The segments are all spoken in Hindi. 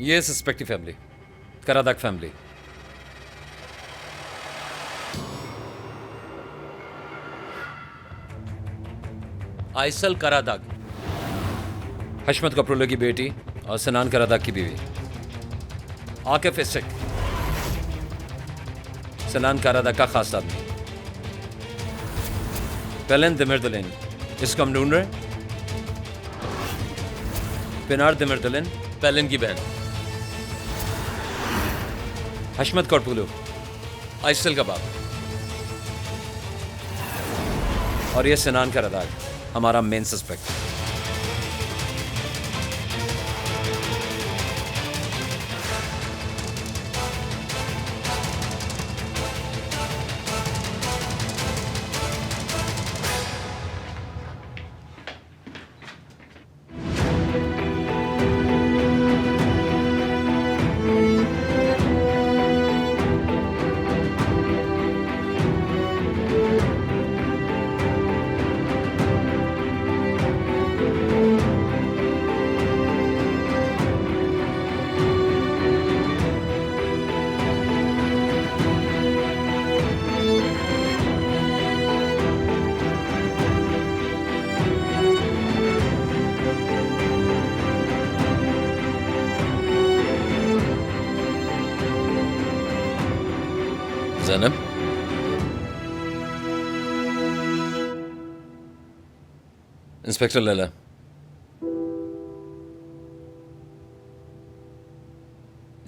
ये सस्पेक्ट की फैमिली, करादाक फैमिली। आइसल करादाग। हशमत कपरूलो की बेटी और सनान करादाक की बीवी। आकिफ इस्सिक, सनान करादाक का खास आदमी। पेलन दिमिरदलिन, इसको हम ढूंढ रहे हैं। पिनार दिमिरदलिन, पेलिन की बहन। हशमत कपरूलो आइसल का बाप। और ये सनान करादाक, हमारा main suspect. Zeynep, inspector Leyla,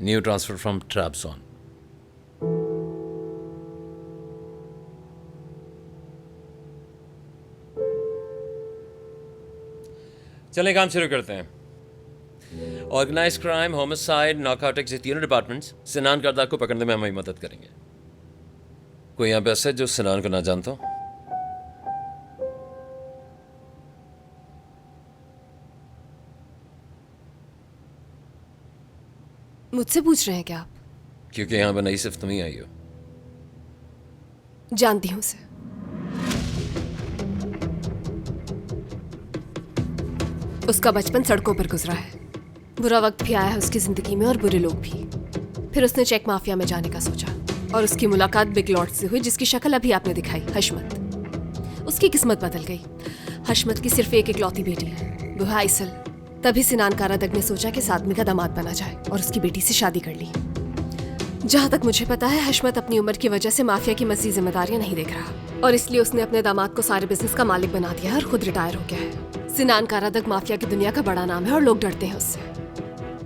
new transfer from Trabzon. चलें, काम शुरू करते हैं। ऑर्गेनाइज क्राइम, होमिसाइड, नार्कोटिक्स, ये तीनों डिपार्टमेंट्स सिनान करदाक को पकड़ने में हमारी मदद करेंगे। कोई यहाँ पे ऐसा है जो सिनान को ना जानता हो? मुझसे पूछ रहे हैं क्या आप? क्योंकि यहाँ पे नई सिर्फ तुम ही आई हो। जानती हूँ उसे। उसका बचपन सड़कों पर गुजरा है। बुरा वक्त भी आया है उसकी जिंदगी में और बुरे लोग भी। फिर उसने चेक माफिया में जाने का सोचा और उसकी मुलाकात बिग लॉट से हुई, जिसकी शक्ल अभी आपने दिखाई, हशमत। उसकी किस्मत बदल गई। हशमत की सिर्फ एक इकलौती बेटी है, वो है आइसल। तभी सिनान कारादग ने सोचा कि इस आदमी का दामाद बना जाए और उसकी बेटी से शादी कर ली। जहाँ तक मुझे पता है, हशमत अपनी उम्र की वजह से माफिया की मजीद जिम्मेदारियां नहीं देख रहा और इसलिए उसने अपने दामाद को सारे बिजनेस का मालिक बना दिया है और खुद रिटायर हो गया है। सिनान कारादग माफिया की दुनिया का बड़ा नाम है और लोग डरते हैं उससे।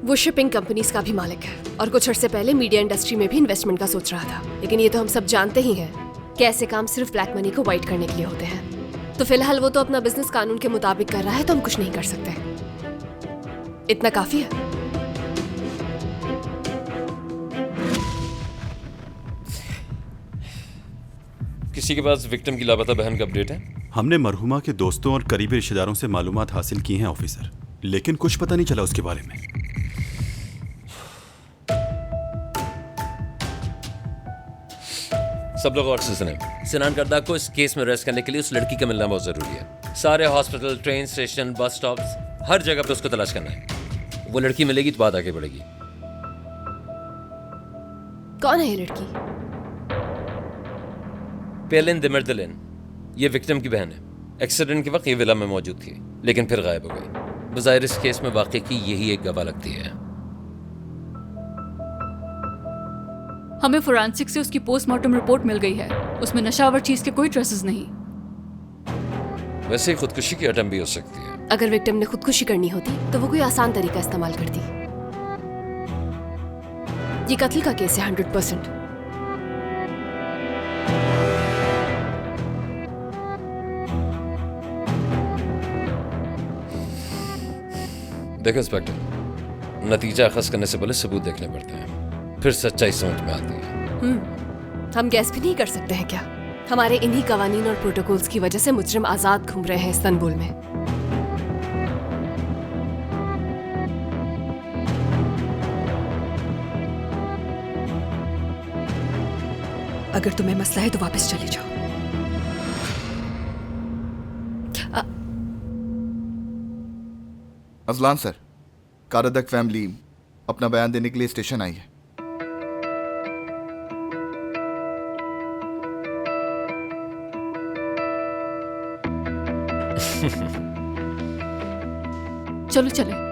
वो शिपिंग कंपनीज का भी मालिक है और कुछ अर्से पहले मीडिया इंडस्ट्री में भी इन्वेस्टमेंट का सोच रहा था। लेकिन ये तो हम सब जानते ही हैं कि ऐसे काम सिर्फ ब्लैक मनी को वाइट करने के लिए होते हैं। तो फिलहाल वो तो अपना बिजनेस कानून के मुताबिक कर रहा है, तो हम कुछ नहीं कर सकते। इतना काफी है। किसी के पास विक्टिम की लापता बहन का अपडेट है? हमने मरहुमा के दोस्तों और करीबी रिश्तेदारों से मालूमात हासिल की हैं ऑफिसर, लेकिन कुछ पता नहीं चला उसके बारे में। सब लोग और से सुने, सिनान करदाक को इस केस में अरेस्ट करने के लिए उस लड़की का मिलना बहुत जरूरी है। सारे hospital, train station, bus stops, हर जगह पे उसको तलाश करना है। वो लड़की मिलेगी तो बात आगे बढ़ेगी। कौन है ये लड़की? पेलिन दिमिरदलिन, ये विक्टिम की बहन है। एक्सीडेंट के वक्त ये विला में मौजूद थी, लेकिन फिर गायब हो गई। बज़ाहिर इस केस में वाकई की यही एक गवाह लगती है। हमें फोरेंसिक से उसकी पोस्टमार्टम रिपोर्ट मिल गई है। उसमें नशावर चीज के कोई ट्रेसेस नहीं। वैसे ही खुदकुशी की अटेम्प्ट भी हो सकती है। अगर विक्टिम ने खुदकुशी करनी होती तो वो कोई आसान तरीका इस्तेमाल करती। ये कत्ल का केस है 100%। देखो इंस्पेक्टर, नतीजा अखज़ करने से पहले सबूत देखने पड़ते हैं, फिर सच्चाई समझ में आती है। हम गैस भी नहीं कर सकते हैं क्या? हमारे इन्हीं कवानीन और प्रोटोकॉल्स की वजह से मुजरिम आजाद घूम रहे हैं इस्तांबुल में। अगर तुम्हें मसला है तो वापस चले जाओ। अजलान सर, कारादक फैमिली अपना बयान देने के लिए स्टेशन आई है। चलो चले।